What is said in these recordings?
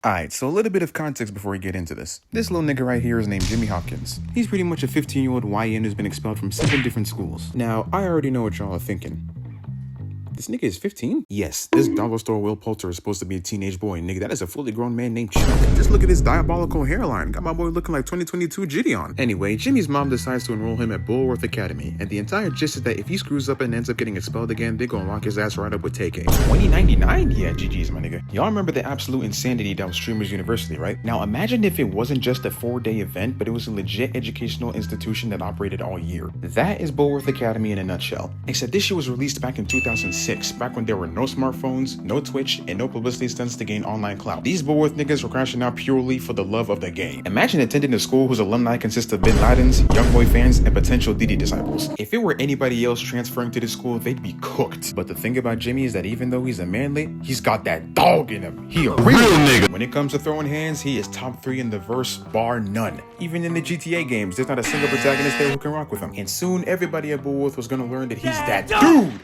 Alright, so a little bit of context before we get into this. This little nigga right here is named Jimmy Hopkins. He's pretty much a 15-year-old YN who's been expelled from 7 different schools. Now, I already know what y'all are thinking. This nigga is 15? Yes, this dollar store Will Poulter is supposed to be a teenage boy, nigga. That is a fully grown man named Chuck. Just look at this diabolical hairline. Got my boy looking like 2022 Gideon. Anyway, Jimmy's mom decides to enroll him at BULLWORTH Academy, and the entire gist is that if he screws up and ends up getting expelled again, they gonna lock his ass right up with TK. 2099? Yeah, GG's, my nigga. Y'all remember the absolute insanity that was Streamers University, right? Now imagine if it wasn't just a 4-day event, but it was a legit educational institution that operated all year. That is BULLWORTH Academy in a nutshell. Except this shit was released back in 2006. Back when there were no smartphones, no Twitch, and no publicity stunts to gain online clout. These BULLWORTH niggas were crashing out purely for the love of the game. Imagine attending a school whose alumni consist of Bin Ladens, Youngboy fans, and potential Diddy disciples. If it were anybody else transferring to this school, they'd be cooked. But the thing about Jimmy is that even though he's a manly, he's got that dog in him. He a real nigga. When it comes to throwing hands, he is top 3 in the verse, bar none. Even in the GTA games, there's not a single protagonist there who can rock with him. And soon, everybody at BULLWORTH was gonna learn that he's that dude!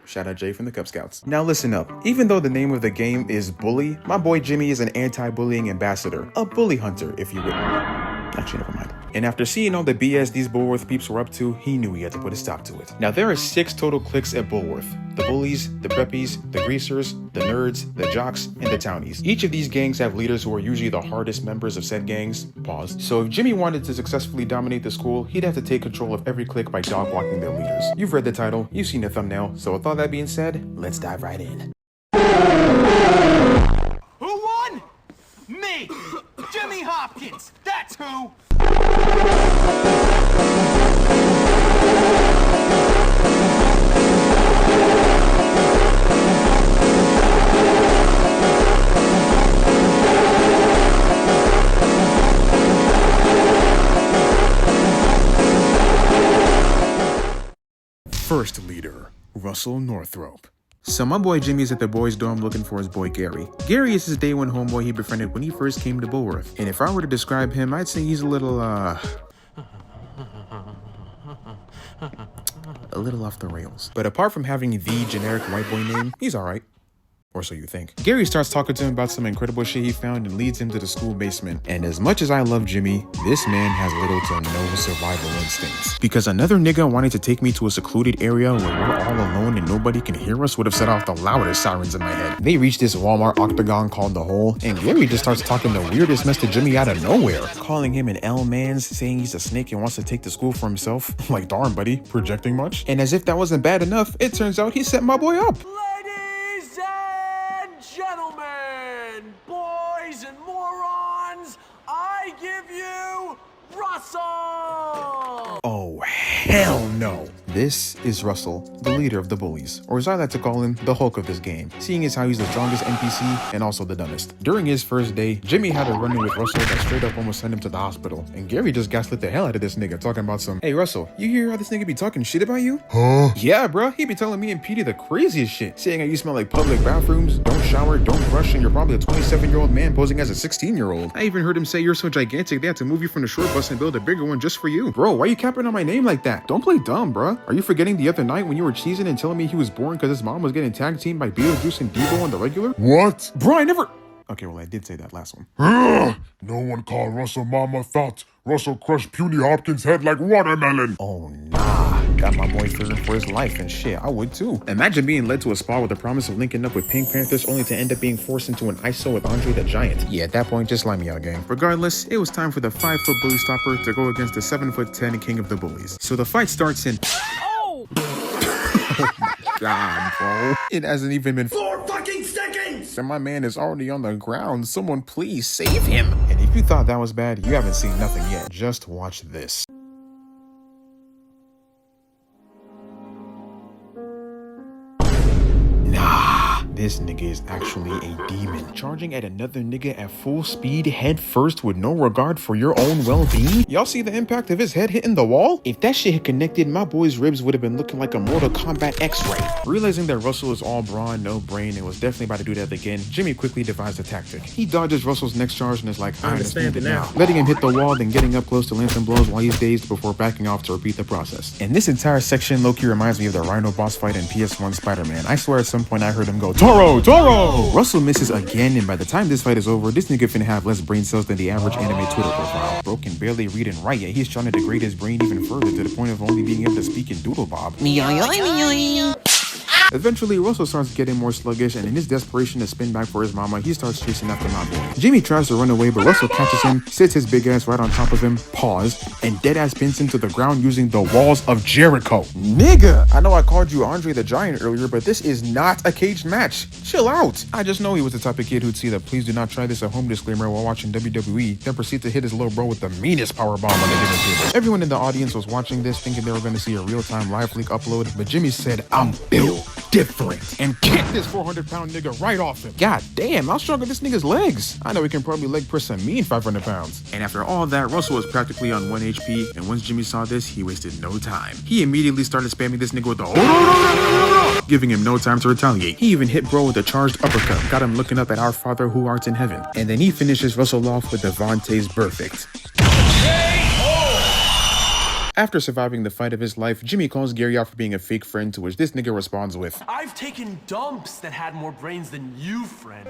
Shout out Jay from the Cub Scouts. Now listen up. Even though the name of the game is Bully, my boy Jimmy is an anti-bullying ambassador. A bully hunter, if you will. Actually, never mind. And after seeing all the BS these BULLWORTH peeps were up to, he knew he had to put a stop to it. Now there are 6 total cliques at BULLWORTH. The bullies, the preppies, the greasers, the nerds, the jocks, and the townies. Each of these gangs have leaders who are usually the hardest members of said gangs. Pause. So if Jimmy wanted to successfully dominate the school, he'd have to take control of every clique by dog walking their leaders. You've read the title, you've seen the thumbnail, so with all that being said, let's dive right in. Who won? Me! Jimmy Hopkins! That's who! First leader, Russell Northrop. So my boy Jimmy is at the boys' dorm looking for his boy Gary. Gary is his day one homeboy he befriended when he first came to BULLWORTH. And if I were to describe him, I'd say he's a little off the rails. But apart from having the generic white boy name, he's alright. Or so you think. Gary starts talking to him about some incredible shit he found and leads him to the school basement. And as much as I love Jimmy, this man has little to no survival instincts. Because another nigga wanting to take me to a secluded area where we're all alone and nobody can hear us would have set off the loudest sirens in my head. They reach this Walmart octagon called The Hole, and Gary just starts talking the weirdest mess to Jimmy out of nowhere. Calling him an L-mans, saying he's a snake and wants to take the school for himself. Like, darn buddy, projecting much? And as if that wasn't bad enough, it turns out he set my boy up. Gentlemen, boys and morons, I give you Russell! Oh, hell no. This is Russell, the leader of the bullies, or as I like to call him, the Hulk of this game, seeing as how he's the strongest NPC and also the dumbest. During his first day, Jimmy had a run-in with Russell that straight up almost sent him to the hospital, and Gary just gaslit the hell out of this nigga, talking about some, hey Russell, you hear how this nigga be talking shit about you? Huh? Yeah, bro, he be telling me and Petey the craziest shit, saying how you smell like public bathrooms, don't shower, don't brush, and you're probably a 27-year-old man posing as a 16-year-old. I even heard him say you're so gigantic they had to move you from the short bus and build a bigger one just for you. Bro, why you capping on my name like that? Don't play dumb, bro. Are you forgetting the other night when you were cheesing and telling me he was born because his mom was getting tag teamed by Beetlejuice and Debo on the regular? What? Bro, I never... Okay, well, I did say that last one. No one called Russell Mama thought. Russell crushed puny Hopkins' head like watermelon. Oh, nah. Got my boy fearing for his life and shit. I would too. Imagine being led to a spa with the promise of linking up with Pink Panthers only to end up being forced into an ISO with Andre the Giant. Yeah, at that point, just line me out, gang. Regardless, it was time for the 5-foot bully stopper to go against the 7'10" king of the bullies. So the fight starts in... Oh! Oh my god, bro. It hasn't even been 4 fucking seconds! And my man is already on the ground. Someone please save him. And if you thought that was bad, you haven't seen nothing yet. Just watch this. This nigga is actually a demon, charging at another nigga at full speed, head first with no regard for your own well-being. Y'all see the impact of his head hitting the wall? If that shit had connected, my boy's ribs would have been looking like a Mortal Kombat X-ray. Realizing that Russell is all brawn, no brain, and was definitely about to do that again, Jimmy quickly devised a tactic. He dodges Russell's next charge and is like, I understand it now. Letting him hit the wall, then getting up close to land some blows while he's dazed before backing off to repeat the process. And this entire section low-key reminds me of the Rhino boss fight in PS1 Spider-Man. I swear at some point I heard him go, Toro! Russell misses again, and by the time this fight is over, this nigga finna have less brain cells than the average anime Twitter profile. Bro can barely read and write, yet he's trying to degrade his brain even further to the point of only being able to speak in doodle bob. Eventually, Russell starts getting more sluggish, and in his desperation to spin back for his mama, he starts chasing after my boy. Jimmy tries to run away, but Russell catches him, sits his big ass right on top of him, pause, and dead ass pins him to the ground using the walls of Jericho. Nigga! I know I called you Andre the Giant earlier, but this is not a caged match. Chill out. I just know he was the type of kid who'd see the "please do not try this at home" disclaimer while watching WWE, then proceed to hit his little bro with the meanest powerbomb on the given table. Everyone in the audience was watching this thinking they were going to see a real-time live leak upload, but Jimmy said, "I'm built different," and kicked this 400-pound nigga right off him. God damn, how strong are this nigga's legs? I know he can probably leg press a mean 500 pounds. And after all that, Russell was practically on 1 HP, and once Jimmy saw this, he wasted no time. He immediately started spamming this nigga with the giving him no time to retaliate. He even hit bro with a charged uppercut, got him looking up at our Father who art in heaven. And then he finishes Russell off with Devontae's perfect. After surviving the fight of his life, Jimmy calls Gary out for being a fake friend, to which this nigga responds with, I've taken dumps that had more brains than you, friend.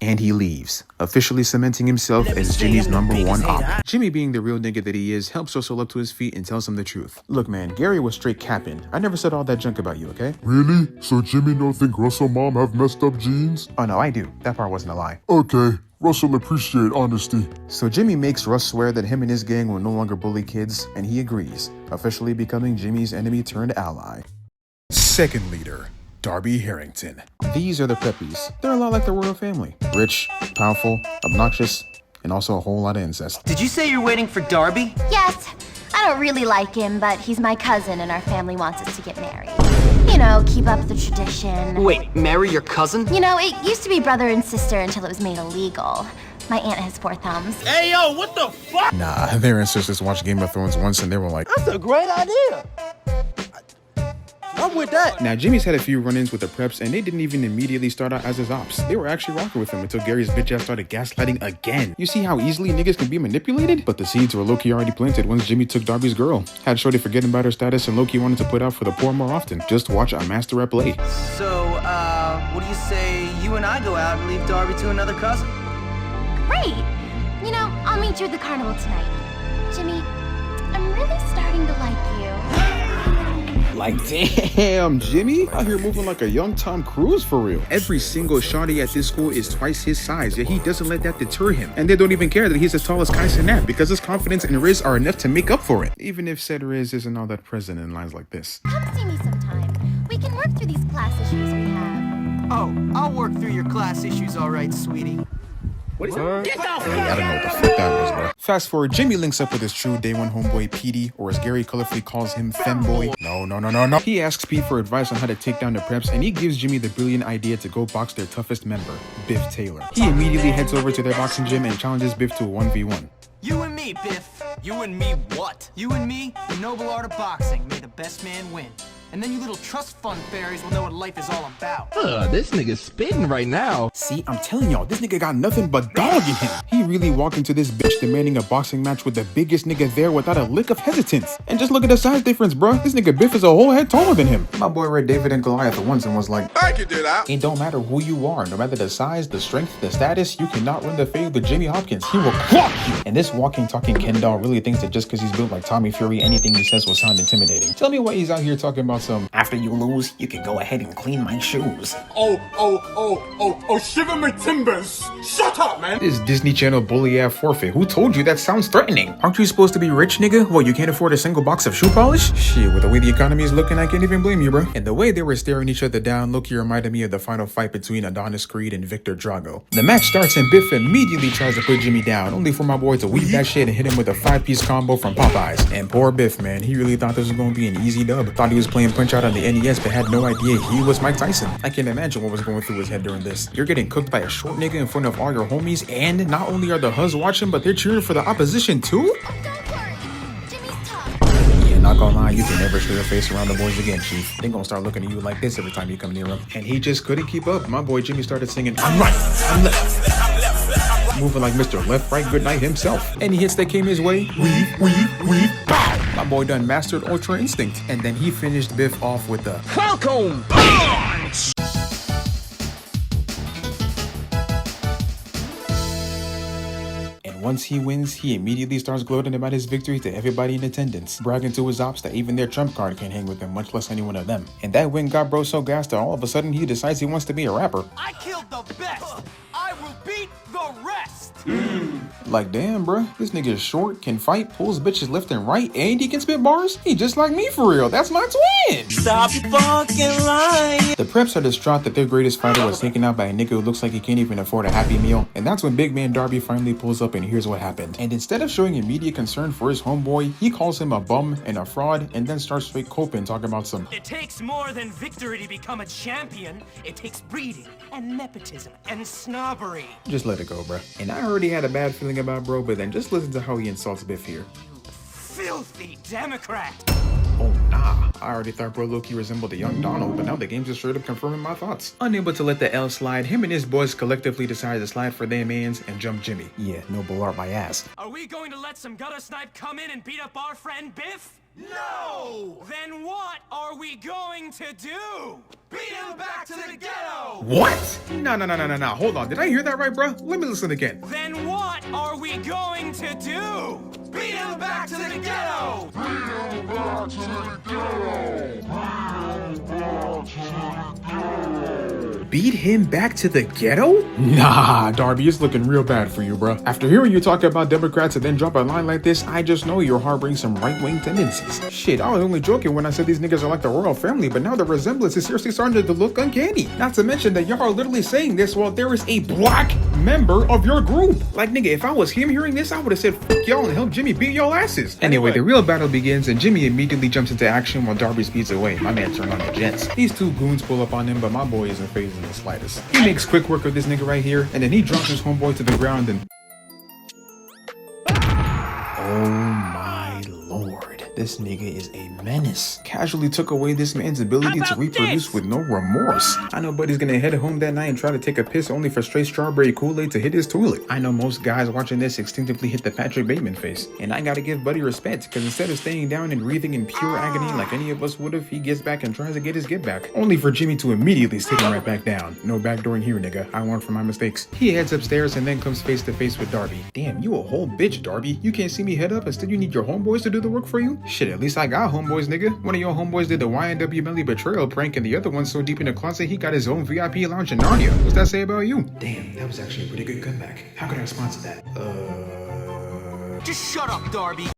And he leaves, officially cementing himself as Jimmy's #1 op. Jimmy, being the real nigga that he is, helps Russell up to his feet and tells him the truth. Look man, Gary was straight capping. I never said all that junk about you, okay? Really? So Jimmy don't think Russell mom have messed up genes? Oh no, I do. That part wasn't a lie. Okay. Russell appreciate honesty. So Jimmy makes Russ swear that him and his gang will no longer bully kids, and he agrees, officially becoming Jimmy's enemy turned ally. Second leader, Darby Harrington. These are the Peppies. They're a lot like the royal family. Rich, powerful, obnoxious, and also a whole lot of incest. Did you say you're waiting for Darby? Yes. I don't really like him, but he's my cousin and our family wants us to get married. You know, keep up the tradition. Wait, marry your cousin? You know, it used to be brother and sister until it was made illegal. My aunt has 4 thumbs. Hey, yo, what the fuck? Nah, their ancestors watched Game of Thrones once and they were like, That's a great idea. I'm with that. Now, Jimmy's had a few run-ins with the preps, and they didn't even immediately start out as his ops. They were actually rocking with him until Gary's bitch ass started gaslighting again. You see how easily niggas can be manipulated? But the seeds were low-key already planted once Jimmy took Darby's girl. Had Shorty forgetting about her status and low-key wanted to put out for the poor more often. Just watch a master rep play. So, what do you say you and I go out and leave Darby to another cousin? Great. You know, I'll meet you at the carnival tonight. Jimmy, I'm really starting to like you. Like, damn, Jimmy? Out here moving like a young Tom Cruise for real. Every single shawty at this school is twice his size, yet he doesn't let that deter him. And they don't even care that he's as tall as Kai Cenat, because his confidence and Riz are enough to make up for it. Even if said Riz isn't all that present in lines like this. Come see me sometime. We can work through these class issues we have. Oh, I'll work through your class issues, all right, sweetie. What is that? Get the I don't know what the fuck that was, bro. Fast forward, Jimmy links up with his true day one homeboy, Petey, or as Gary colorfully calls him, Femboy. No. He asks Pete for advice on how to take down the preps, and he gives Jimmy the brilliant idea to go box their toughest member, Biff Taylor. He immediately heads over to their boxing gym and challenges Biff to a 1v1. You and me, Biff. You and me what? You and me, the noble art of boxing. May the best man win. And then you little trust fund fairies will know what life is all about. This nigga's spitting right now. See, I'm telling y'all, this nigga got nothing but dog in him. He really walked into this bitch demanding a boxing match with the biggest nigga there without a lick of hesitance. And just look at the size difference, bruh. This nigga Biff is a whole head taller than him. My boy read David and Goliath once and was like, I can do that. it don't matter who you are, no matter the size, the strength, the status, you cannot win the fade with Jimmy Hopkins. He will clock you. And this walking, talking Ken doll really thinks that just because he's built like Tommy Fury, anything he says will sound intimidating. Tell me why he's out here talking about some, after you lose, you can go ahead and clean my shoes. Oh, shiver my timbers. Shut up, man. This Disney Channel bully ass forfeit. Who told you that sounds threatening? Aren't you supposed to be rich, nigga? Well, you can't afford a single box of shoe polish? Shit, with the way the economy is looking, I can't even blame you, bro. And the way they were staring each other down, Loki reminded me of the final fight between Adonis Creed and Victor Drago. The match starts and Biff immediately tries to put Jimmy down, only for my boy to weave that shit and hit him with a 5-piece combo from Popeyes. And poor Biff, man, he really thought this was gonna be an easy dub. Thought he was playing Punch-Out on the NES, but had no idea he was Mike Tyson. I can't imagine what was going through his head during this. You're getting cooked by a short nigga in front of all your homies, and not only are the Huz watching, but they're cheering for the opposition too? Oh, don't worry. Jimmy's tough. Yeah, not gonna lie, you can never show your face around the boys again, Chief. They gonna start looking at you like this every time you come near them. And he just couldn't keep up. My boy Jimmy started singing, I'm right, I'm left. Moving like Mr. Left, Right, Good Night himself. Any hits that came his way, weave, bow. My boy done mastered Ultra Instinct. And then he finished Biff off with the Falcon! And once he wins, he immediately starts gloating about his victory to everybody in attendance, bragging to his ops that even their trump card can't hang with him, much less any one of them. And that win got bro so gassed that all of a sudden he decides he wants to be a rapper. I killed the best. I will beat the rest. Like, damn, bruh, this nigga is short, can fight, pulls bitches left and right, and he can spit bars? He just like me for real, that's my twin! Stop fucking lying! The preps are distraught that their greatest fighter was taken out by a nigga who looks like he can't even afford a Happy Meal, and that's when big man Darby finally pulls up and here's what happened. And instead of showing immediate concern for his homeboy, he calls him a bum and a fraud, and then starts straight coping, talking about some It takes more than victory to become a champion. It takes breeding and nepotism and snobbery. just let it go, bruh. And I already had a bad feeling about bro, but then just listen to how he insults Biff here. Filthy Democrat. Oh nah, I already thought bro Loki resembled a young Donald, but now the game's just straight up confirming my thoughts. Unable to let the L slide, him and his boys collectively decide to slide for their mans and jump Jimmy. Yeah, no bull art my ass. Are we going to let some gutter snipe come in and beat up our friend Biff? No! Then what are we going to do? Beat him back to the ghetto! What? No, hold on, did I hear that right, bro? Let me listen again. Then what are we going to do? Beat him back to the ghetto! Beat him back to the ghetto? Nah, Darby, it's looking real bad for you, bro. After hearing you talk about Democrats and then drop a line like this, I just know you're harboring some right-wing tendencies. Shit, I was only joking when I said these niggas are like the royal family, but now the resemblance is seriously starting to look uncanny. Not to mention that y'all are literally saying this while there is a black member of your group. Like, nigga, if I was him hearing this, I would have said, fuck y'all and help Jimmy beat y'all asses. Anyway, the real battle begins and Jimmy immediately jumps into action while Darby speeds away. My man turned on the jets. These two goons pull up on him, but my boy isn't phased in the slightest. He makes quick work of this nigga right here, and then he drops his homeboy to the ground and... Oh my lord. This nigga is a menace. Casually took away this man's ability to reproduce with no remorse. I know buddy's gonna head home that night and try to take a piss only for straight strawberry Kool-Aid to hit his toilet. I know most guys watching this instinctively hit the Patrick Bateman face. And I gotta give buddy respect, because instead of staying down and breathing in pure agony like any of us would have, he gets back and tries to get his get back. Only for Jimmy to immediately stick him right back down. No backdooring here, nigga. I learned from my mistakes. He heads upstairs and then comes face to face with Darby. Damn, you a whole bitch, Darby. You can't see me head up, instead you need your homeboys to do the work for you? Shit, at least I got homeboys, nigga. One of your homeboys did the YNW Melly betrayal prank, and the other one's so deep in the closet he got his own VIP lounge in Narnia. What's that say about you? Damn, that was actually a pretty good comeback. How could I respond to that? Just shut up, Darby.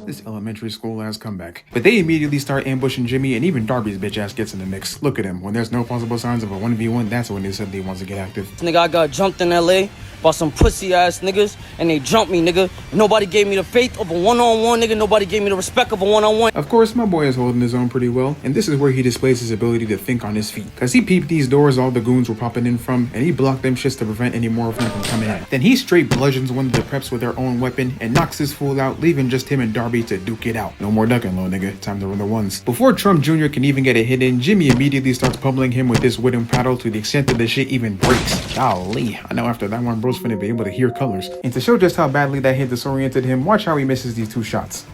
This elementary school ass comeback. But they immediately start ambushing Jimmy, and even Darby's bitch ass gets in the mix. Look at him. When there's no possible signs of a 1v1, that's when they said they wants to get active. Nigga, I got jumped in LA by some pussy ass niggas, and they jumped me, nigga. Nobody gave me the faith of a one-on-one, nigga. Nobody gave me the respect of a one-on-one. Of course, my boy is holding his own pretty well, and this is where he displays his ability to think on his feet. Cause he peeped these doors all the goons were popping in from, and he blocked them shits to prevent any more of them from coming in. Then he straight bludgeons one of the preps with their own weapon and knocks this fool out, leaving just him and Darby to duke it out. No more ducking, little nigga. Time to run the ones. Before Trump Jr. can even get a hit in, Jimmy immediately starts pummeling him with this wooden paddle to the extent that the shit even breaks. Golly, I know after that one, bro's finna be able to hear colors. And to show just how badly that hit disoriented him, watch how he misses these two shots.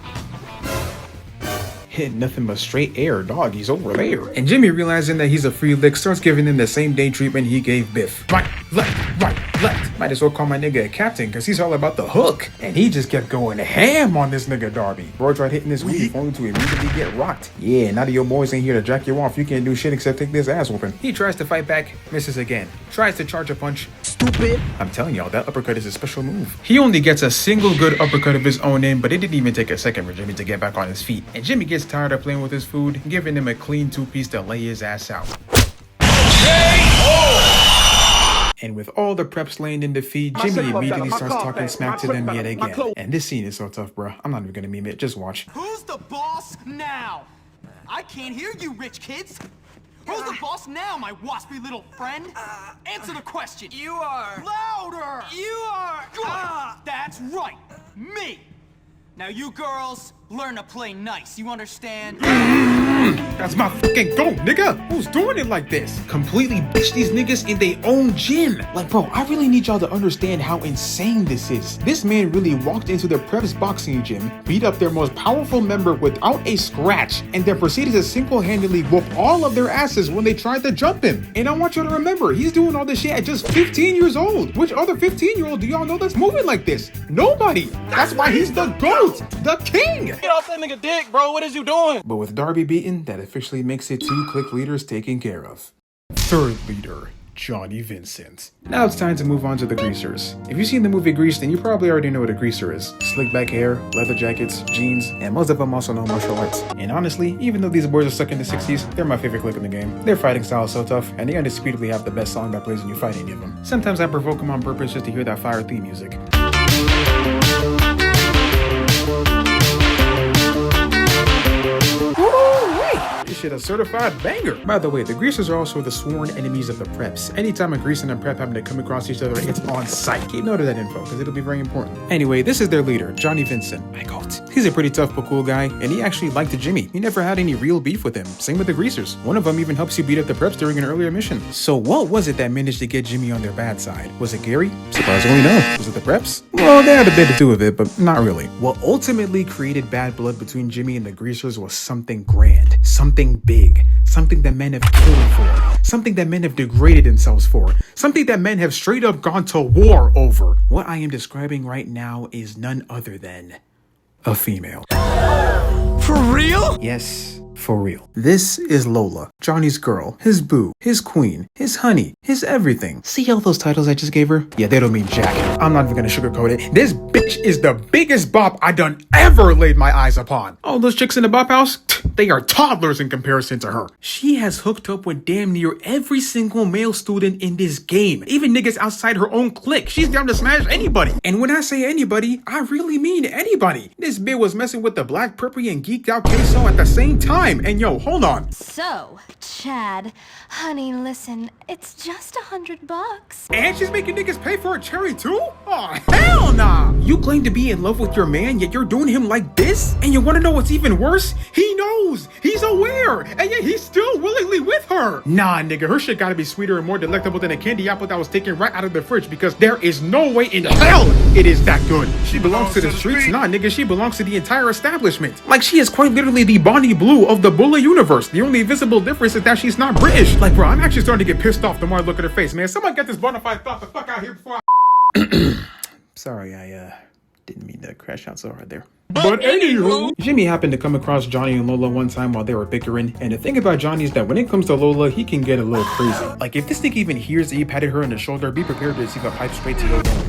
Hit nothing but straight air, dog. He's over there. And Jimmy, realizing that he's a free lick, starts giving him the same day treatment he gave Biff. Right, left, right, left. Might as well call my nigga a captain, because he's all about the hook. And he just kept going ham on this nigga Darby. Bro tried hitting this weak only to immediately get rocked. Yeah, now that your boys ain't here to jack you off, you can't do shit except take this ass whooping. He tries to fight back, misses again. Tries to charge a punch. Stupid. I'm telling y'all, that uppercut is a special move. He only gets a single good uppercut of his own in, but it didn't even take a second for Jimmy to get back on his feet. And Jimmy gets tired of playing with his food, giving him a clean two-piece to lay his ass out. And with all the preps laying in defeat, Jimmy immediately starts talking smack to them yet again. And this scene is so tough, bro. I'm not even gonna meme it, just watch. Who's the boss now? I can't hear you, rich kids. Who's the boss now, my waspy little friend? Answer the question. You are. Louder. You are. Good. That's right. Me. Now you girls, learn to play nice, you understand? That's my fucking goal, nigga. Who's doing it like this? Completely bitch these niggas in their own gym. Like, bro, I really need y'all to understand how insane this is. This man really walked into the Preps boxing gym, beat up their most powerful member without a scratch, and then proceeded to single-handedly whoop all of their asses when they tried to jump him. And I want y'all to remember, he's doing all this shit at just 15 years old. Which other 15-year-old do y'all know that's moving like this? Nobody. That's why he's the GOAT, the king. Get off that nigga dick, bro. What is you doing? But with Darby beaten, that officially makes it 2 click leaders taken care of. Third leader, Johnny Vincent. Now it's time to move on to the greasers. If you've seen the movie Grease, then you probably already know what a greaser is. Slick back hair, leather jackets, jeans, and most of them also know martial arts. And honestly, even though these boys are stuck in the 60s, they're my favorite clip in the game. Their fighting style is so tough, and they undisputably have the best song that plays when you fight any of them. Sometimes I provoke them on purpose just to hear that fire theme music. This shit a certified banger. By the way, the greasers are also the sworn enemies of the preps. Anytime a greaser and a prep happen to come across each other, it's on sight. Keep note of that info, because it'll be very important. Anyway, this is their leader, Johnny Vincent, my goat. He's a pretty tough but cool guy, and he actually liked Jimmy. He never had any real beef with him. Same with the greasers. One of them even helps you beat up the preps during an earlier mission. So what was it that managed to get Jimmy on their bad side? Was it Gary? Surprisingly no. Was it the preps? Well, they had a bit to do with it, but not really. What ultimately created bad blood between Jimmy and the greasers was something grand, something big, something that men have killed for, something that men have degraded themselves for, something that men have straight up gone to war over. What I am describing right now is none other than a female. For real? Yes, for real. This is Lola, Johnny's girl, his boo, his queen, his honey, his everything. See all those titles I just gave her? Yeah, they don't mean jack. I'm not even gonna sugarcoat it. This bitch is the biggest bop I done ever laid my eyes upon. All those chicks in the bop house, they are toddlers in comparison to her. She has hooked up with damn near every single male student in this game. Even niggas outside her own clique. She's down to smash anybody. And when I say anybody, I really mean anybody. This bitch was messing with the black preppy and geeked out queso at the same time. And yo, hold on. So, Chad, honey, listen, it's just $100. And she's making niggas pay for a cherry too? Oh, hell nah. You claim to be in love with your man, yet you're doing him like this? And you wanna know what's even worse? He knows, he's aware, and yet he's still willingly with her. Nah, nigga, her shit gotta be sweeter and more delectable than a candy apple that was taken right out of the fridge, because there is no way in hell it is that good. She belongs to the streets? Nah, nigga, she belongs to the entire establishment. Like, she is quite literally the Bonnie Blue of the Bully universe. The only visible difference is that she's not British. Like, bro, I'm actually starting to get pissed off the more I look at her face, man. Someone get this bona fide thought the fuck out here before I... Sorry, I didn't mean to crash out so hard there. But anywho, Jimmy happened to come across Johnny and Lola one time while they were bickering, and the thing about Johnny is that when it comes to Lola, he can get a little crazy. Like, if this nigga even hears that you patted her on the shoulder, be prepared to receive a pipe straight to your dome.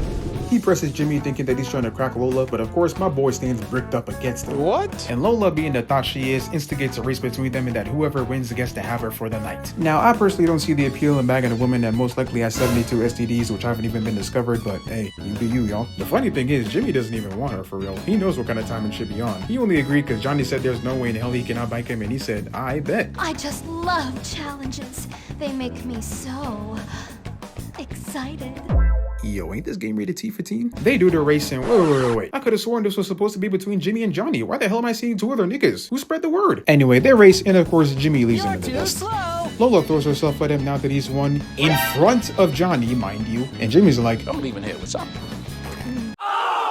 He presses Jimmy thinking that he's trying to crack Lola, but of course my boy stands bricked up against him. What? And Lola, being the thought she is, instigates a race between them and that whoever wins gets to have her for the night. Now, I personally don't see the appeal in bagging a woman that most likely has 72 STDs, which haven't even been discovered, but hey, you be you, y'all. The funny thing is, Jimmy doesn't even want her for real. He knows what kind of timing should be on. He only agreed because Johnny said there's no way in hell he can outbike him, and he said, I bet. I just love challenges. They make me so excited. Yo, ain't this game rated T for teen? They do the race and wait. I could have sworn this was supposed to be between Jimmy and Johnny. Why the hell am I seeing 2 other niggas? Who spread the word? Anyway, they race, and of course, Jimmy leaves him in the dust. Lola throws herself at him now that he's won in front of Johnny, mind you. And Jimmy's like, Don't even hit. What's up?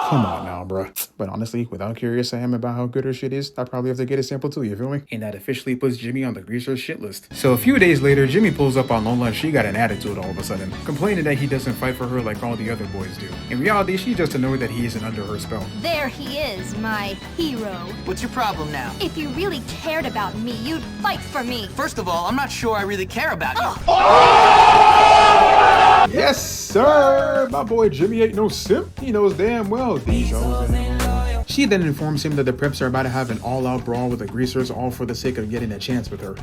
come on now, bruh. But honestly, with how curious I am about how good her shit is, I probably have to get a sample too, you feel me? And that officially puts Jimmy on the greaser's shit list. So a few days later, Jimmy pulls up on Lola and she got an attitude all of a sudden, complaining that he doesn't fight for her like all the other boys do. In reality, she's just annoyed that he isn't under her spell. There he is, my hero. What's your problem now? If you really cared about me, you'd fight for me. First of all, I'm not sure I really care about you. Yes, sir! My boy Jimmy ain't no simp. He knows damn well these hoes ain't loyal. She then informs him that the preps are about to have an all-out brawl with the greasers, all for the sake of getting a chance with her.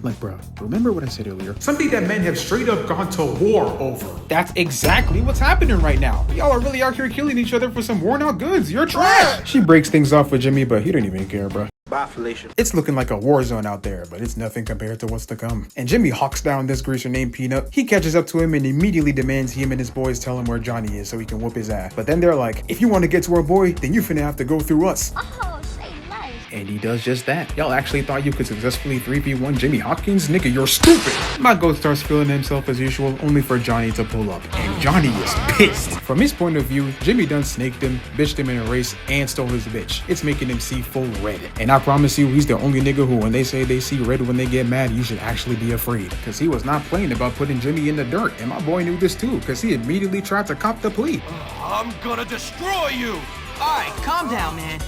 Like, bro, remember what I said earlier? Something that men have straight up gone to war over. That's exactly what's happening right now. Y'all are really out here killing each other for some worn-out goods. You're trash! She breaks things off with Jimmy, but he don't even care, bro. Bye, Felicia. It's looking like a war zone out there, but it's nothing compared to what's to come. And Jimmy hawks down this greaser named Peanut. He catches up to him and immediately demands him and his boys tell him where Johnny is so he can whoop his ass. But then they're like, if you want to get to our boy, then you finna have to go through us. Oh, say nice. And he does just that. Y'all actually thought you could successfully 3v1 Jimmy Hopkins? Nigga, you're stupid! My goat starts feeling himself as usual, only for Johnny to pull up. And Johnny is pissed. From his point of view, Jimmy done snaked him, bitched him in a race, and stole his bitch. It's making him see full red. And I promise you, he's the only nigga who, when they say they see red when they get mad, you should actually be afraid. Cause he was not playing about putting Jimmy in the dirt. And my boy knew this too, cause he immediately tried to cop the plea. I'm gonna destroy you! Alright, calm down, man.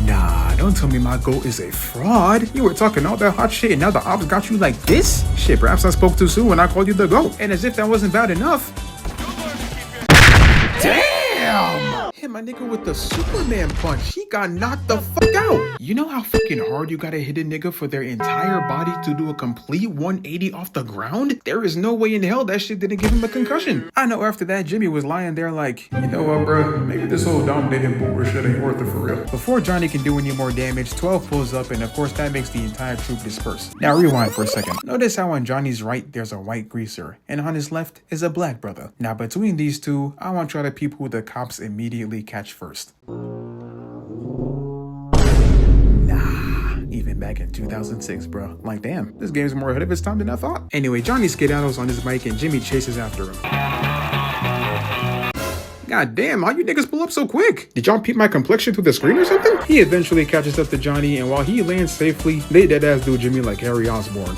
Nah, don't tell me my goat is a fraud. You were talking all that hot shit and now the ops got you like this? Shit, perhaps I spoke too soon when I called you the goat. And as if that wasn't bad enough. Damn! Hit my nigga with the Superman punch. He got knocked the fuck out. You know how fucking hard you gotta hit a nigga for their entire body to do a complete 180 off the ground? There is no way in hell that shit didn't give him a concussion. I know after that, Jimmy was lying there like, you know what, bro? Maybe this whole dominating boomer shit ain't worth it for real. Before Johnny can do any more damage, 12 pulls up, and of course that makes the entire troop disperse. Now rewind for a second. Notice how on Johnny's right, there's a white greaser, and on his left is a black brother. Now between these two, I want y'all to peep who the cops immediately catch first. Even back in 2006, bro. Like, damn, this game's more ahead of its time than I thought. Anyway, Johnny skedaddles on his bike and Jimmy chases after him. God damn, how you niggas pull up so quick? Did y'all peep my complexion through the screen or something? He eventually catches up to Johnny, and while he lands safely, they deadass do Jimmy like Harry Osborn.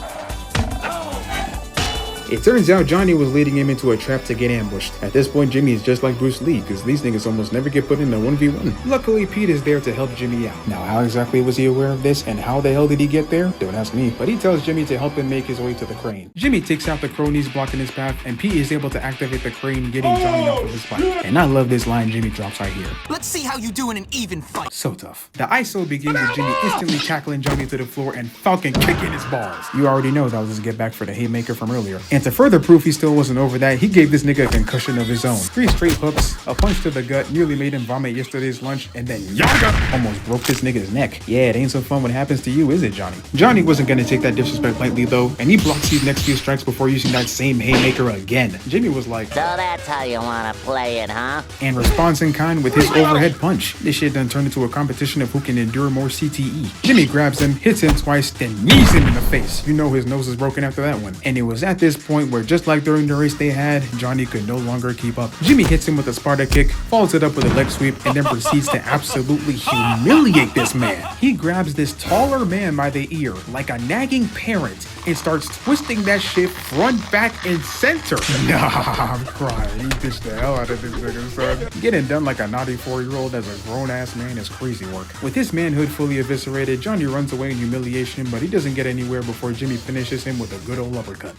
It turns out Johnny was leading him into a trap to get ambushed. At this point, Jimmy is just like Bruce Lee, because these niggas almost never get put in a 1v1. Luckily, Pete is there to help Jimmy out. Now, how exactly was he aware of this, and how the hell did he get there? Don't ask me. But he tells Jimmy to help him make his way to the crane. Jimmy takes out the cronies blocking his path, and Pete is able to activate the crane, getting Johnny off of his bike. And I love this line Jimmy drops right here. Let's see how you do in an even fight. So tough. The ISO begins with Jimmy instantly tackling Johnny to the floor and Falcon kicking his balls. You already know that was his get back for the haymaker from earlier. And to further proof he still wasn't over that, he gave this nigga a concussion of his own. 3 straight hooks, a punch to the gut, nearly made him vomit yesterday's lunch, and then Yaga almost broke this nigga's neck. Yeah, it ain't so fun when it happens to you, is it, Johnny? Johnny wasn't gonna take that disrespect lightly though, and he blocks these next few strikes before using that same haymaker again. Jimmy was like, so that's how you wanna play it, huh? And responds in kind with his overhead punch. This shit done turned into a competition of who can endure more CTE. Jimmy grabs him, hits him twice, then knees him in the face. You know his nose is broken after that one. And it was at this point where, just like during the race they had, Johnny could no longer keep up. Jimmy hits him with a Sparta kick, follows it up with a leg sweep, and then proceeds to absolutely humiliate this man. He grabs this taller man by the ear like a nagging parent and starts twisting that shit front, back, and center. Nah, I'm crying. He bitched the hell out of this nigga, son. Getting done like a naughty 4-year-old as a grown-ass man is crazy work. With his manhood fully eviscerated, Johnny runs away in humiliation, but he doesn't get anywhere before Jimmy finishes him with a good old uppercut.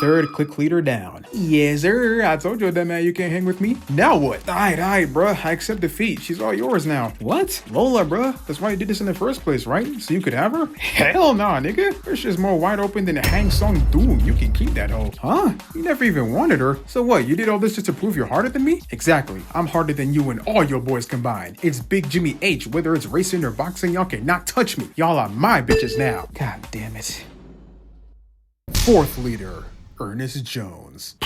Third click leader down. Yes, sir. I told you that man you can't hang with me. Now what? Alright, bruh. I accept defeat. She's all yours now. What? Lola, bruh. That's why you did this in the first place, right? So you could have her? Hell nah, nigga. Her shit's more wide open than a Hang Sung Doom. You can keep that hoe. Huh? You never even wanted her. So what? You did all this just to prove you're harder than me? Exactly. I'm harder than you and all your boys combined. It's Big Jimmy H. Whether it's racing or boxing, y'all cannot touch me. Y'all are my bitches now. God damn it. Fourth leader. Ernest Jones.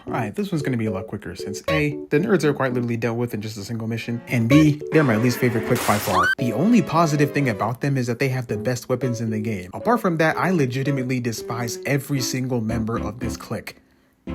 Alright, this one's gonna be a lot quicker since A, the nerds are quite literally dealt with in just a single mission, and B, they're my least favorite clique by far. The only positive thing about them is that they have the best weapons in the game. Apart from that, I legitimately despise every single member of this clique.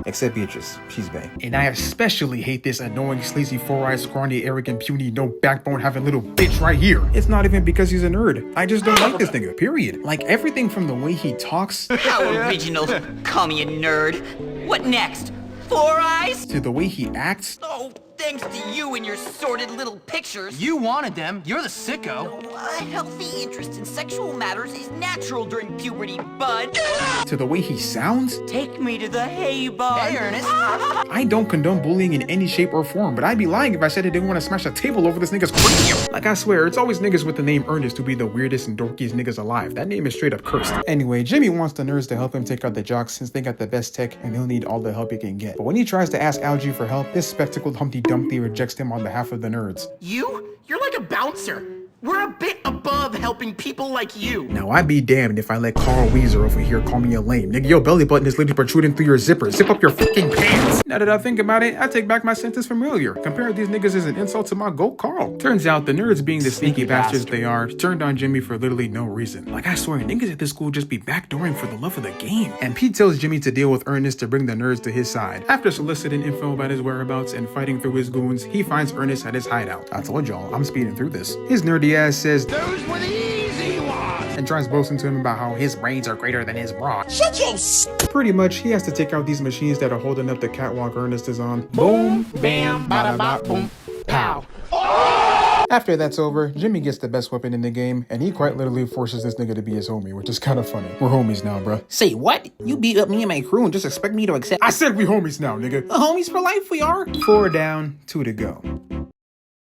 Except Beatrice, she's bae. And I especially hate this annoying, sleazy, 4-eyed, scrawny, arrogant, puny, no backbone having little bitch right here. It's not even because he's a nerd. I just don't like this nigga, period. Like, everything from the way he talks. How original. Call me a nerd. What next? 4 eyes? To the way he acts. Oh, thanks to you and your sordid little pictures. You wanted them. You're the sicko. A healthy interest in sexual matters is natural during puberty, bud. To the way he sounds. Take me to the hay barn. Hey, Ernest. I don't condone bullying in any shape or form, but I'd be lying if I said I didn't want to smash a table over this nigga's cranium. Like, I swear, it's always niggas with the name Ernest who be the weirdest and dorkiest niggas alive. That name is straight up cursed. Anyway, Jimmy wants the nerds to help him take out the jocks since they got the best tech and he'll need all the help he can get. But when he tries to ask Algie for help, this spectacled Humpty dumbly rejects him on behalf of the nerds. You're like a bouncer. We're a bit above helping people like you. Now, I'd be damned if I let Carl Weezer over here call me a lame. Nigga, your belly button is literally protruding through your zipper. Zip up your fucking pants. Now that I think about it, I take back my sentence from earlier. Comparing these niggas is an insult to my goat Carl. Turns out the nerds, being the sneaky bastards they are, turned on Jimmy for literally no reason. Like, I swear, niggas at this school just be backdooring for the love of the game. And Pete tells Jimmy to deal with Ernest to bring the nerds to his side. After soliciting info about his whereabouts and fighting through his goons, he finds Ernest at his hideout. I told y'all, I'm speeding through this. His nerdy ass says, "Those were the easy ones," and tries boasting to him about how his brains are greater than his bra. Shut your Pretty much, he has to take out these machines that are holding up the catwalk Ernest is on. Boom, bam, bada bop, boom, pow. After that's over, Jimmy gets the best weapon in the game, and he quite literally forces this nigga to be his homie, which is kind of funny. We're homies now, bruh. Say what? You beat up me and my crew and just expect me to accept? I said we homies now, nigga. Homies for life we are. 4 down, 2 to go.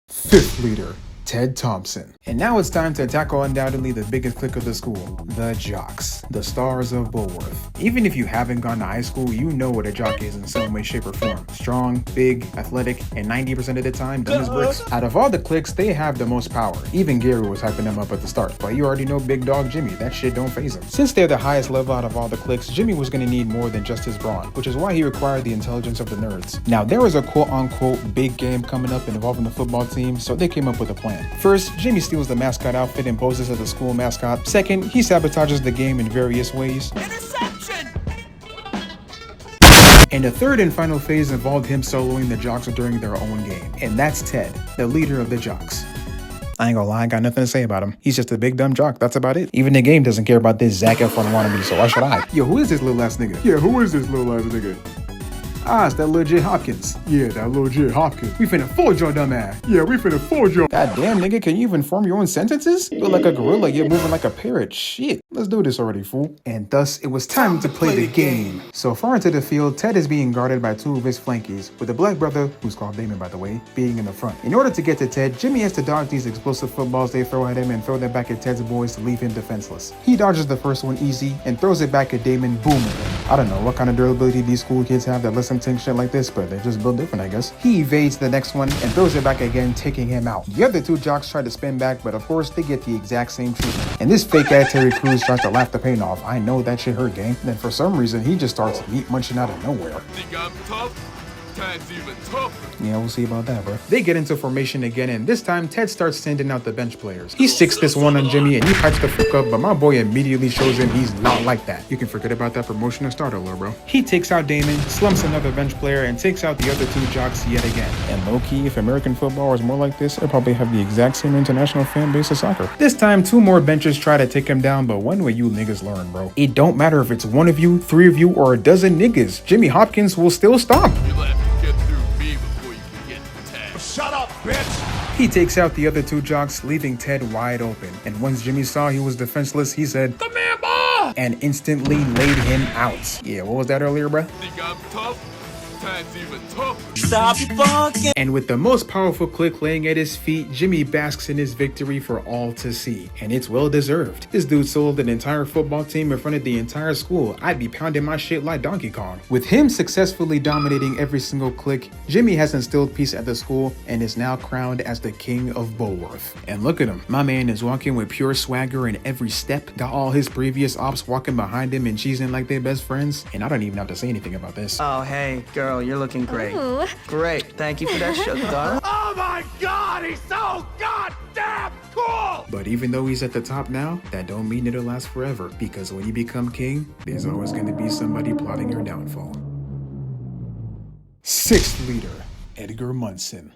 5th leader, Ted Thompson. And now it's time to tackle undoubtedly the biggest clique of the school, the Jocks, the stars of BULLWORTH. Even if you haven't gone to high school, you know what a jock is in some way, shape, or form. Strong, big, athletic, and 90% of the time, dumb as bricks. Out of all the cliques, they have the most power. Even Gary was hyping them up at the start, but you already know Big Dog Jimmy, that shit don't faze him. Since they're the highest level out of all the cliques, Jimmy was gonna need more than just his brawn, which is why he required the intelligence of the nerds. Now, there was a quote-unquote big game coming up involving the football team, so they came up with a plan. First, Jimmy steals the mascot outfit and poses as the school mascot. Second, he sabotages the game in various ways. Interception! And the third and final phase involved him soloing the Jocks during their own game. And that's Ted, the leader of the Jocks. I ain't gonna lie, I got nothing to say about him. He's just a big dumb jock, that's about it. Even the game doesn't care about this Zac Efron wannabe, so why should I? Yo, who is this little ass nigga? Yeah, who is this little ass nigga? Ah, it's that legit Hopkins. Yeah, that legit Hopkins. We finna fold your dumb ass. Yeah, we finna fold your. God damn, nigga, can you even form your own sentences? You look like a gorilla, you're moving like a parrot. Shit. Let's do this already, fool. And thus, it was time to play the game. So far into the field, Ted is being guarded by 2 of his flankies, with the black brother, who's called Damon by the way, being in the front. In order to get to Ted, Jimmy has to dodge these explosive footballs they throw at him and throw them back at Ted's boys to leave him defenseless. He dodges the first one easy and throws it back at Damon, booming him. I don't know what kind of durability these school kids have that lets them think shit like this, but they're just built different, I guess. He evades the next one and throws it back again, taking him out. The other 2 jocks try to spin back, but of course they get the exact same treatment. And this fake ass Terry Crews tries to laugh the pain off. I know that shit hurt, gang. Then for some reason, he just starts meat munching out of nowhere. Think I'm tough? Time's even tougher. Yeah, we'll see about that, bro. They get into formation again, and this time, Ted starts sending out the bench players. He sticks this one on Jimmy, and he pipes the fuck up, but my boy immediately shows him he's not like that. You can forget about that promotion and starter, little bro. He takes out Damon, slumps another bench player, and takes out the other 2 jocks yet again. And low-key, if American football was more like this, it'd probably have the exact same international fan base as soccer. This time, 2 more benches try to take him down, but when will you niggas learn, bro? It don't matter if it's 1 of you, 3 of you, or a dozen niggas. Jimmy Hopkins will still stomp. You'll have to get through me before you can get to Ted. Shut up, bitch! He takes out the other 2 jocks, leaving Ted wide open. And once Jimmy saw he was defenseless, he said, "Come here, boy!" and instantly laid him out. Yeah, what was that earlier, bruh? Think I'm tough? Time's even tougher. Stop fucking. And with the most powerful clique laying at his feet, Jimmy basks in his victory for all to see. And it's well deserved. This dude sold an entire football team in front of the entire school. I'd be pounding my shit like Donkey Kong. With him successfully dominating every single clique, Jimmy has instilled peace at the school and is now crowned as the king of BULLWORTH. And look at him. My man is walking with pure swagger in every step. Got all his previous ops walking behind him and cheesing like they're best friends. And I don't even have to say anything about this. Oh, hey, girl, you're looking great. Ooh. Great. Thank you for that sugar, darling. Oh my god, he's so goddamn cool! But even though he's at the top now, that don't mean it'll last forever, because when you become king, there's always going to be somebody plotting your downfall. 6th leader, Edgar Munson.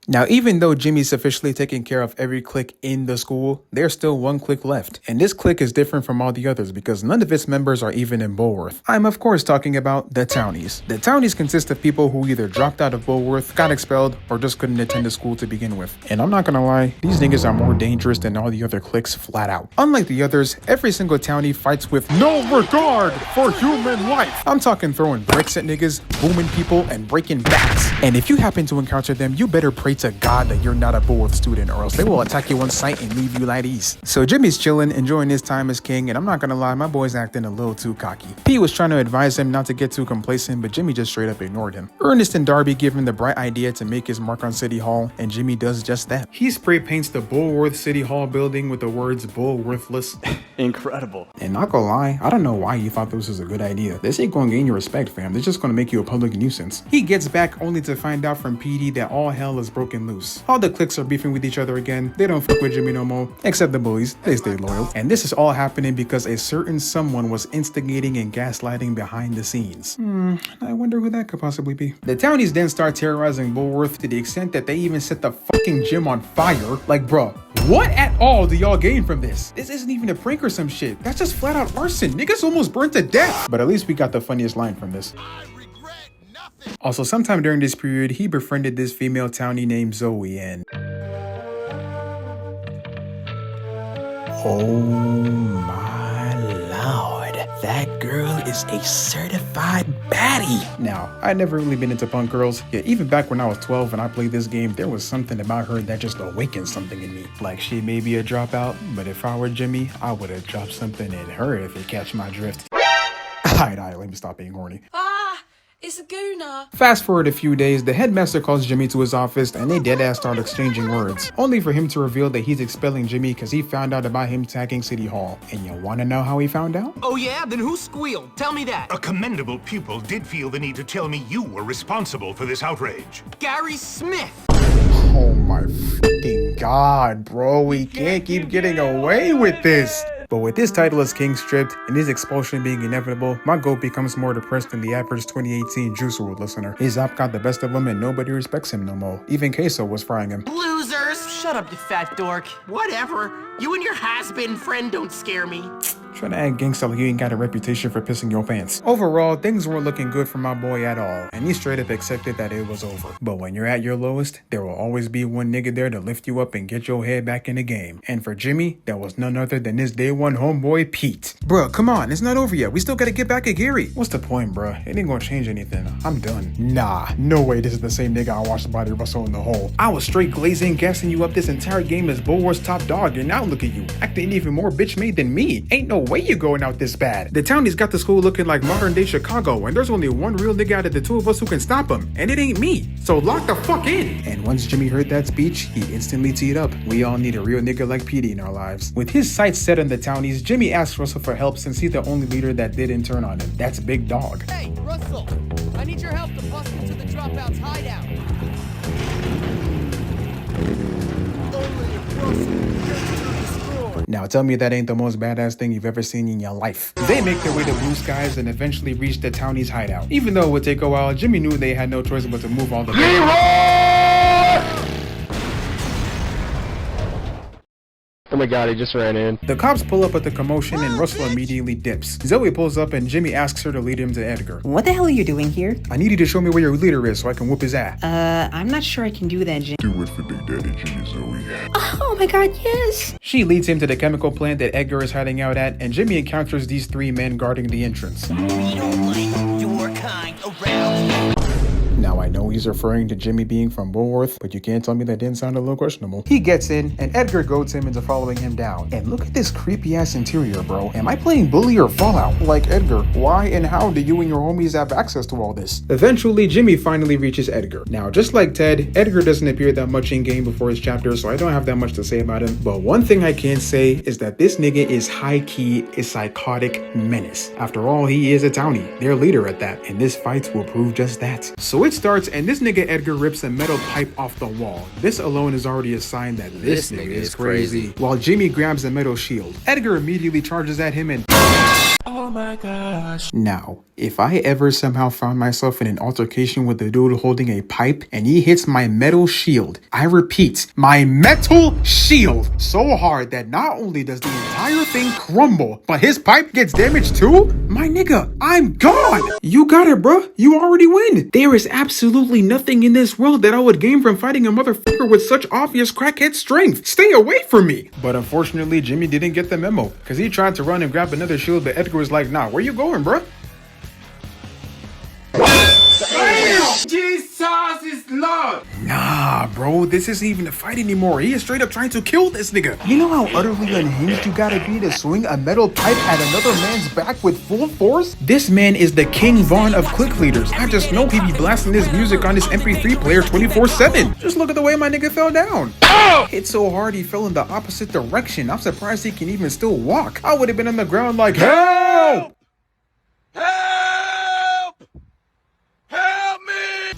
Now, even though Jimmy's officially taking care of every clique in the school, there's still 1 clique left. And this clique is different from all the others because none of its members are even in BULLWORTH. I'm of course talking about the Townies. The Townies consist of people who either dropped out of BULLWORTH, got expelled, or just couldn't attend the school to begin with. And I'm not gonna lie, these niggas are more dangerous than all the other cliques flat out. Unlike the others, every single Townie fights with no regard for human life. I'm talking throwing bricks at niggas, booming people, and breaking bats. And if you happen to encounter them, you better pray to God that you're not a BULLWORTH student, or else they will attack you on sight and leave you like these. So Jimmy's chilling, enjoying his time as king, and I'm not gonna lie, my boy's acting a little too cocky. P was trying to advise him not to get too complacent, but Jimmy just straight up ignored him. Ernest and Darby give him the bright idea to make his mark on City Hall, and Jimmy does just that. He spray paints the BULLWORTH City Hall building with the words "BULLWORTHLESS." Incredible. And not gonna lie, I don't know why he thought this was a good idea. This ain't gonna gain your respect, fam. They're just gonna make you a public nuisance. He gets back only to find out from PD that all hell is broken loose. All the cliques are beefing with each other again. They don't fuck with Jimmy no more, except the bullies. They stay loyal. And this is all happening because a certain someone was instigating and gaslighting behind the scenes. I wonder who that could possibly be. The townies then start terrorizing BULLWORTH to the extent that they even set the fucking gym on fire. Like, bruh, what at all do y'all gain from this? This isn't even a prank or some shit. That's just flat out arson. Niggas almost burnt to death. But at least we got the funniest line from this. Also, sometime during this period, he befriended this female townie named Zoe, and oh my lord, that girl is a certified baddie. Now, I'd never really been into punk girls, yet even back when I was 12 and I played this game, there was something about her that just awakened something in me. Like, she may be a dropout, but if I were Jimmy, I would have dropped something in her if it catch my drift. Alright, let me stop being horny. It's a gooner. Fast forward a few days, the headmaster calls Jimmy to his office and they deadass start exchanging words, only for him to reveal that he's expelling Jimmy because he found out about him tagging City Hall. And you wanna know how he found out? Oh yeah? Then who squealed? Tell me that. A commendable pupil did feel the need to tell me you were responsible for this outrage. Gary Smith. Oh my fucking god, bro, we can't keep getting away with this. But with his title as king stripped and his expulsion being inevitable, my goat becomes more depressed than the average 2018 Juice WRLD listener. His app got the best of him and nobody respects him no more. Even Queso was frying him. Losers. Shut up, you fat dork. Whatever. You and your has-been friend don't scare me. Trying to act gangsta like you ain't got a reputation for pissing your pants. Overall, things weren't looking good for my boy at all, and he straight up accepted that it was over. But when you're at your lowest, there will always be one nigga there to lift you up and get your head back in the game. And for Jimmy, that was none other than his day one homeboy, Pete. Bruh, come on, it's not over yet. We still gotta get back at Gary. What's the point, bruh? It ain't gonna change anything. I'm done. Nah, no way this is the same nigga I watched the body rustle in the hole. I was straight glazing, gassing you up this entire game as BULLWORTH's top dog, and now look at you, acting even more bitch-made than me. Ain't no way you going out this bad. The townies got the school looking like modern day Chicago, and there's only one real nigga out of the two of us who can stop him, and it ain't me. So lock the fuck in. And once Jimmy heard that speech, he instantly teed up. We all need a real nigga like Petey in our lives. With his sights set on the townies, Jimmy asks Russell for help since he's the only leader that didn't turn on him. That's Big Dog. Hey, Russell, I need your help to bust into the dropouts' hideout. Only if Russell gets to the score. Now tell me that ain't the most badass thing you've ever seen in your life. They make their way to Blue Skies and eventually reach the townies' hideout. Even though it would take a while, Jimmy knew they had no choice but to move all the Oh my god, he just ran in. The cops pull up at the commotion and Russell immediately dips. Zoe pulls up and Jimmy asks her to lead him to Edgar. What the hell are you doing here? I need you to show me where your leader is so I can whoop his ass. I'm not sure I can do that, Jim. Do it for Big Daddy Jimmy, Zoe. Oh my god, yes! She leads him to the chemical plant that Edgar is hiding out at, and Jimmy encounters these three men guarding the entrance. We don't like your kind around here. Now I know he's referring to Jimmy being from BULLWORTH, but you can't tell me that didn't sound a little questionable. He gets in, and Edgar goads him into following him down. And look at this creepy ass interior, bro. Am I playing Bully or Fallout? Like, Edgar, why and how do you and your homies have access to all this? Eventually, Jimmy finally reaches Edgar. Now, just like Ted, Edgar doesn't appear that much in-game before his chapter, so I don't have that much to say about him. But one thing I can say is that this nigga is high-key a psychotic menace. After all, he is a townie, their leader at that, and this fight will prove just that. So it starts, and this nigga Edgar rips a metal pipe off the wall. This alone is already a sign that this nigga is crazy. While Jimmy grabs a metal shield, Edgar immediately charges at him and oh my gosh. Now, if I ever somehow found myself in an altercation with a dude holding a pipe and he hits my metal shield, I repeat, my metal shield, so hard that not only does the entire thing crumble, but his pipe gets damaged too? My nigga, I'm gone! You got it, bruh. You already win. There is absolutely nothing in this world that I would gain from fighting a motherfucker with such obvious crackhead strength. Stay away from me! But unfortunately, Jimmy didn't get the memo, because he tried to run and grab another shield, but Edgar was like, nah, where you going, bruh? Jesus is Lord! Nah, bro, this isn't even a fight anymore. He is straight up trying to kill this nigga. You know how utterly unhinged you gotta be to swing a metal pipe at another man's back with full force? This man is the King Von of click leaders. I just know he be blasting his music on his MP3 player 24/7. Just look at the way my nigga fell down. Oh! Hit so hard he fell in the opposite direction. I'm surprised he can even still walk. I would have been on the ground like, help!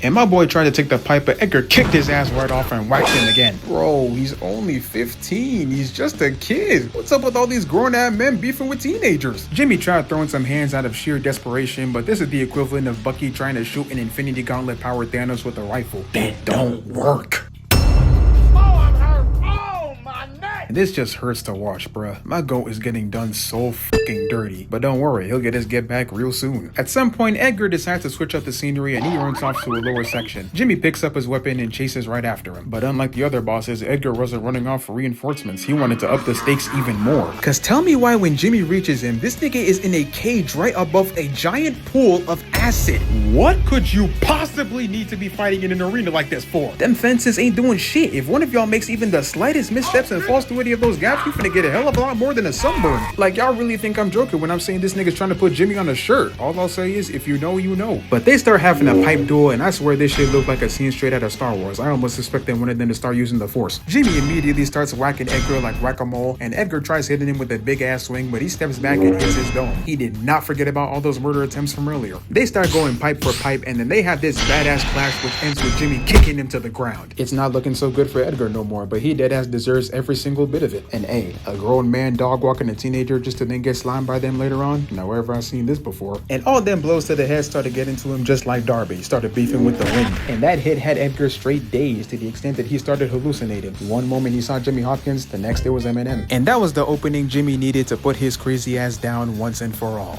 And my boy tried to take the pipe, but Edgar kicked his ass right off and whacked him again. Bro, he's only 15. He's just a kid. What's up with all these grown-ass men beefing with teenagers? Jimmy tried throwing some hands out of sheer desperation, but this is the equivalent of Bucky trying to shoot an Infinity Gauntlet powered Thanos with a rifle. That don't work. This just hurts to watch, bruh. My goat is getting done so fucking dirty. But don't worry, he'll get his get back real soon. At some point, Edgar decides to switch up the scenery and he runs off to a lower section. Jimmy picks up his weapon and chases right after him. But unlike the other bosses, Edgar wasn't running off for reinforcements. He wanted to up the stakes even more. Cause tell me why when Jimmy reaches him, this nigga is in a cage right above a giant pool of acid. What could you possibly need to be fighting in an arena like this for? Them fences ain't doing shit. If one of y'all makes even the slightest missteps and falls through any of those gaps, you finna get a hell of a lot more than a sunburn. Like, y'all really think I'm joking when I'm saying this nigga's trying to put Jimmy on a shirt. All I'll say is, if you know, you know. But they start having a pipe duel, and I swear this shit looked like a scene straight out of Star Wars. I almost expected one of them to start using the Force. Jimmy immediately starts whacking Edgar like whack-a-mole, and Edgar tries hitting him with a big ass swing, but he steps back and hits his dome. He did not forget about all those murder attempts from earlier. They start going pipe for pipe, and then they have this badass clash which ends with Jimmy kicking him to the ground. It's not looking so good for Edgar no more, but he deadass deserves every single bit of it. And a grown man dog walking a teenager just to then get slimed by them later on? Now, where have I seen this before? And all them blows to the head started getting to him just like Darby started beefing with the wind. And that hit had Edgar straight dazed to the extent that he started hallucinating. One moment he saw Jimmy Hopkins, the next it was Eminem. And that was the opening Jimmy needed to put his crazy ass down once and for all.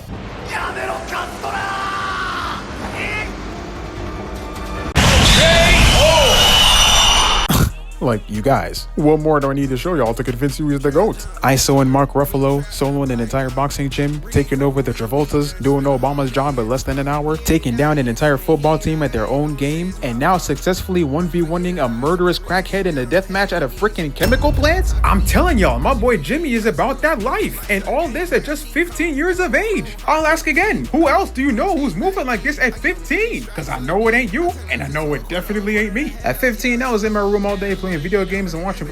Like, you guys, what more do I need to show y'all to convince you he's the GOAT? ISO and Mark Ruffalo soloing an entire boxing gym, taking over the Travoltas, doing Obama's job in less than an hour, taking down an entire football team at their own game, and now successfully 1v1ing a murderous crackhead in a death match at a freaking chemical plant? I'm telling y'all, my boy Jimmy is about that life, and all this at just 15 years of age. I'll ask again, who else do you know who's moving like this at 15? Cause I know it ain't you, and I know it definitely ain't me. At 15, I was in my room all day playing video games and watching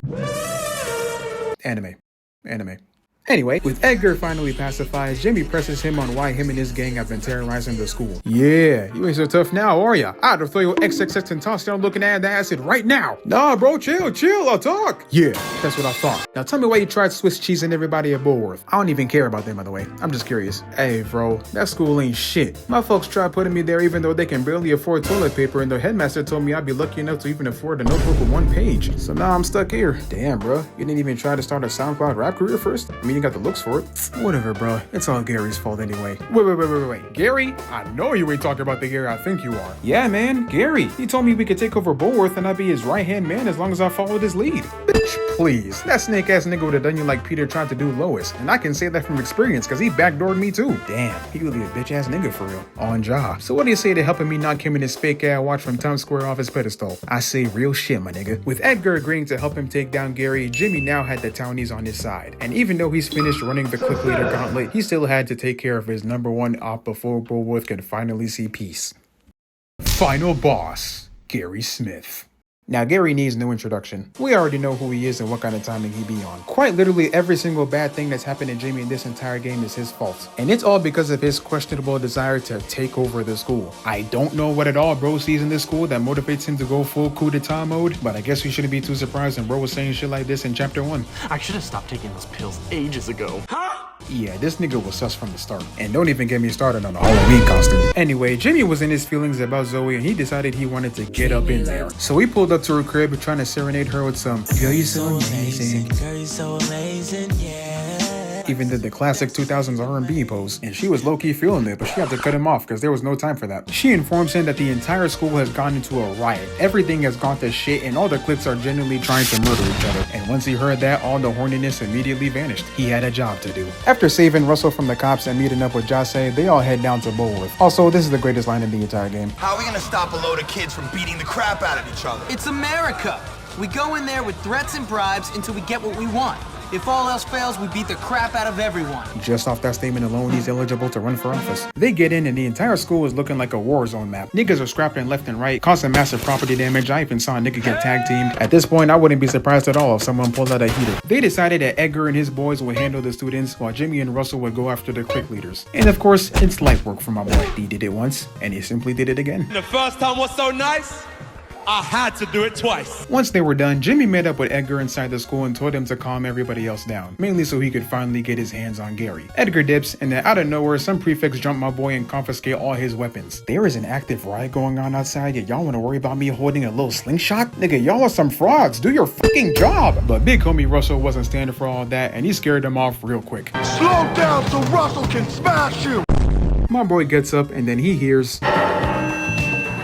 anime. Anyway, with Edgar finally pacified, Jimmy presses him on why him and his gang have been terrorizing the school. Yeah, you ain't so tough now, are ya? I'd throw your XXX and toss down looking at the acid right now. Nah, bro, chill, I'll talk. Yeah, that's what I thought. Now tell me why you tried Swiss cheesing everybody at BULLWORTH. I don't even care about them, by the way. I'm just curious. Hey, bro, that school ain't shit. My folks tried putting me there even though they can barely afford toilet paper, and the headmaster told me I'd be lucky enough to even afford a notebook with one page. So now I'm stuck here. Damn, bro, you didn't even try to start a SoundCloud rap career first? I mean, you got the looks for it. Whatever, bro. It's all Gary's fault anyway. Wait. Gary? I know you ain't talking about the Gary I think you are. Yeah, man, Gary. He told me we could take over BULLWORTH and I'd be his right-hand man as long as I followed his lead. Bitch, please. That snake-ass nigga would have done you like Peter tried to do Lois. And I can say that from experience because he backdoored me too. Damn, he really a bitch-ass nigga for real. On job. So what do you say to helping me knock him and his fake-ass watch from Times Square off his pedestal? I say real shit, my nigga. With Edgar agreeing to help him take down Gary, Jimmy now had the townies on his side. And even though he's finished running the click leader gauntlet, he still had to take care of his #1 op before BULLWORTH could finally see peace. Final boss, Gary Smith. Now, Gary needs no introduction. We already know who he is and what kind of timing he be on. Quite literally, every single bad thing that's happened to Jimmy in this entire game is his fault. And it's all because of his questionable desire to take over the school. I don't know what at all bro sees in this school that motivates him to go full coup d'etat mode, but I guess we shouldn't be too surprised when bro was saying shit like this in chapter 1. I should have stopped taking those pills ages ago. Huh? Yeah, this nigga was sus from the start. And don't even get me started on the Halloween costume. Anyway, Jimmy was in his feelings about Zoe and he decided he wanted to get up in there. So he pulled up to her crib trying to serenade her with some, "Girl, you're so amazing. Girl, you're so amazing, yeah." even did the classic 2000s R&B pose, and she was low-key feeling it, but she had to cut him off because there was no time for that. She informs him that the entire school has gone into a riot. Everything has gone to shit, and all the cliques are genuinely trying to murder each other. And once he heard that, all the horniness immediately vanished. He had a job to do. After saving Russell from the cops and meeting up with Jase, they all head down to BULLWORTH. Also, this is the greatest line in the entire game. How are we gonna stop a load of kids from beating the crap out of each other? It's America. We go in there with threats and bribes until we get what we want. If all else fails, we beat the crap out of everyone. Just off that statement alone, he's eligible to run for office. They get in and the entire school is looking like a war zone map. Niggas are scrapping left and right, causing massive property damage. I even saw a nigga get tag teamed. At this point, I wouldn't be surprised at all if someone pulled out a heater. They decided that Edgar and his boys would handle the students while Jimmy and Russell would go after the clique leaders. And of course, it's light work for my boy. He did it once, and he simply did it again. The first time was so nice, I had to do it twice. Once they were done, Jimmy met up with Edgar inside the school and told him to calm everybody else down, mainly so he could finally get his hands on Gary. Edgar dips, and then out of nowhere, some prefects jump my boy and confiscate all his weapons. There is an active riot going on outside, yet y'all wanna worry about me holding a little slingshot? Nigga, y'all are some frauds. Do your fucking job. But big homie Russell wasn't standing for all that, and he scared them off real quick. Slow down so Russell can smash you! My boy gets up, and then he hears,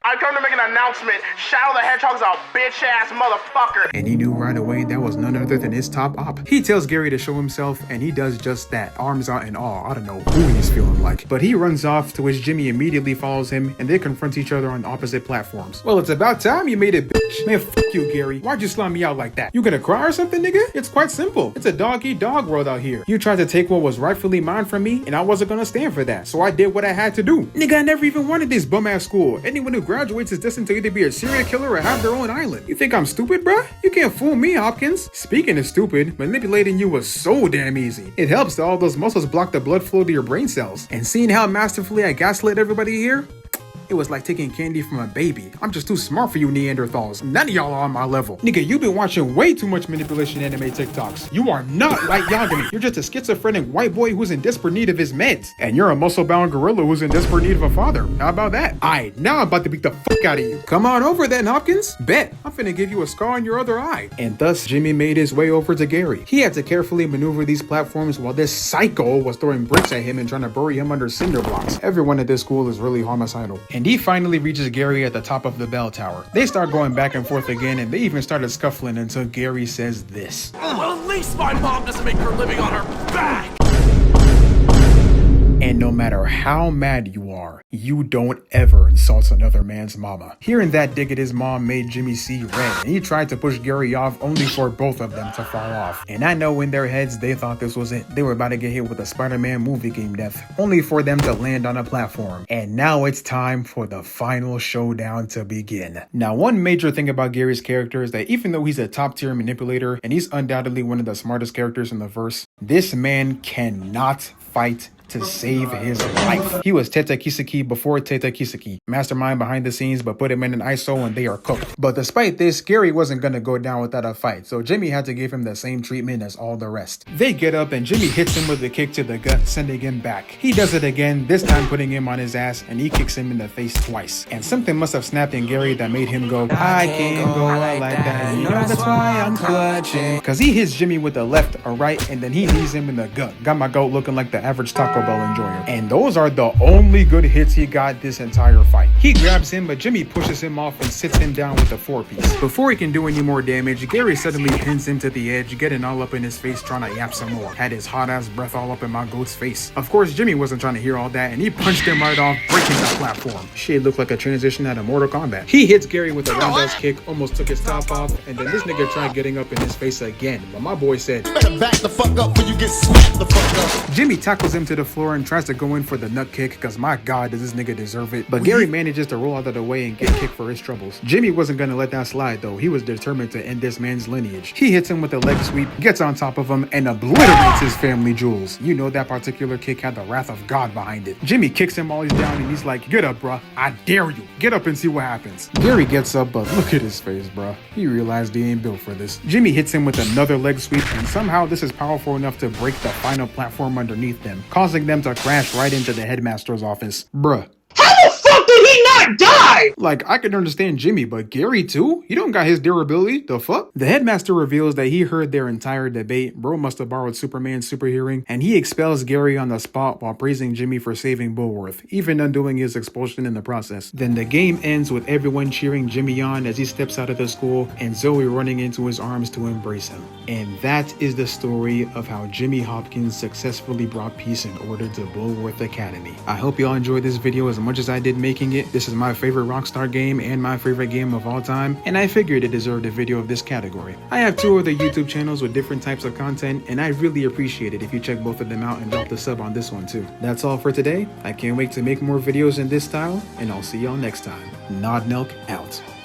I come to make an announcement. Shadow the Hedgehog's a bitch-ass motherfucker. and he knew right away that was none other than his top op. He tells Gary to show himself, and he does just that, arms out and all. I don't know who he's feeling like. But he runs off, to which Jimmy immediately follows him, and they confront each other on opposite platforms. Well, it's about time you made it, bitch. Man, fuck you, Gary. Why'd you slime me out like that? You gonna cry or something, nigga? It's quite simple. It's a dog-eat-dog world out here. You tried to take what was rightfully mine from me, and I wasn't gonna stand for that. So I did what I had to do. Nigga, I never even wanted this bum-ass school. Anyone who graduates is destined to either be a serial killer or have their own island. You think I'm stupid, bruh? You can't fool me, Hopkins. Speaking of stupid, manipulating you was so damn easy. It helps that all those muscles block the blood flow to your brain cells. And seeing how masterfully I gaslit everybody here, it was like taking candy from a baby. I'm just too smart for you Neanderthals. None of y'all are on my level. Nigga, you've been watching way too much manipulation anime TikToks. You are not like Yagami. You're just a schizophrenic white boy who's in desperate need of his meds. And you're a muscle-bound gorilla who's in desperate need of a father. How about that? Aight, now I'm about to beat the fuck out of you. Come on over then, Hopkins. Bet. I'm finna give you a scar on your other eye. And thus, Jimmy made his way over to Gary. He had to carefully maneuver these platforms while this psycho was throwing bricks at him and trying to bury him under cinder blocks. Everyone at this school is really homicidal. And he finally reaches Gary at the top of the bell tower. They start going back and forth again, and they even started scuffling until Gary says this. Well, at least my mom doesn't make her living on her back. And no matter how mad you are, you don't ever insult another man's mama. Hearing that dig at his mom made Jimmy see red, and he tried to push Gary off only for both of them to fall off. And I know in their heads they thought this was it. They were about to get hit with a Spider-Man movie game death, only for them to land on a platform. And now it's time for the final showdown to begin. Now, one major thing about Gary's character is that even though he's a top-tier manipulator, and he's undoubtedly one of the smartest characters in the verse, this man cannot fight to save his life. He was Teta Kiseki before Teta Kiseki, mastermind behind the scenes, but put him in an ISO and they are cooked. But despite this, Gary wasn't gonna go down without a fight, so Jimmy had to give him the same treatment as all the rest. They get up and Jimmy hits him with a kick to the gut, sending him back. He does it again, this time putting him on his ass, and he kicks him in the face twice. And something must have snapped in Gary that made him go, I can't go out like that, you know that's why I'm clutching. Cause he hits Jimmy with the left or right, and then he knees him in the gut. Got my goat looking like the average Taco Bell enjoyer. And those are the only good hits he got this entire fight. He grabs him, but Jimmy pushes him off and sits him down with a 4-piece. Before he can do any more damage, Gary suddenly pins him to the edge, getting all up in his face trying to yap some more. Had his hot ass breath all up in my goat's face. Of course, Jimmy wasn't trying to hear all that, and he punched him right off, breaking the platform. Shit looked like a transition out of Mortal Kombat. He hits Gary with a roundhouse kick, almost took his top off, and then this nigga tried getting up in his face again. But my boy said, You better back the fuck up before you get slapped the fuck up. Jimmy tackles him to the floor and tries to go in for the nut kick, cause my god does this nigga deserve it. But Gary manages to roll out of the way and get kicked for his troubles. Jimmy wasn't gonna let that slide though. He was determined to end this man's lineage. He hits him with a leg sweep, gets on top of him, and obliterates his family jewels. You know that particular kick had the wrath of God behind it. Jimmy kicks him while he's down and he's like, get up bruh, I dare you. Get up and see what happens. Gary gets up, but look at his face bruh. He realized he ain't built for this. Jimmy hits him with another leg sweep, and somehow this is powerful enough to break the final platform underneath them, causing them to crash right into the headmaster's office. Bruh. How the fuck did he not might die! Like, I can understand Jimmy, but Gary too? You don't got his durability, the fuck? The headmaster reveals that he heard their entire debate. Bro must have borrowed Superman's super hearing, and he expels Gary on the spot while praising Jimmy for saving BULLWORTH, even undoing his expulsion in the process. Then the game ends with everyone cheering Jimmy on as he steps out of the school and Zoe running into his arms to embrace him. And that is the story of how Jimmy Hopkins successfully brought peace and order to BULLWORTH Academy. I hope y'all enjoyed this video as much as I did making it. This is my favorite Rockstar game and my favorite game of all time, and I figured it deserved a video of this category. I have 2 other YouTube channels with different types of content, and I really appreciate it if you check both of them out and drop the sub on this one too. That's all for today. I can't wait to make more videos in this style, and I'll see y'all next time. Nod Nelk out.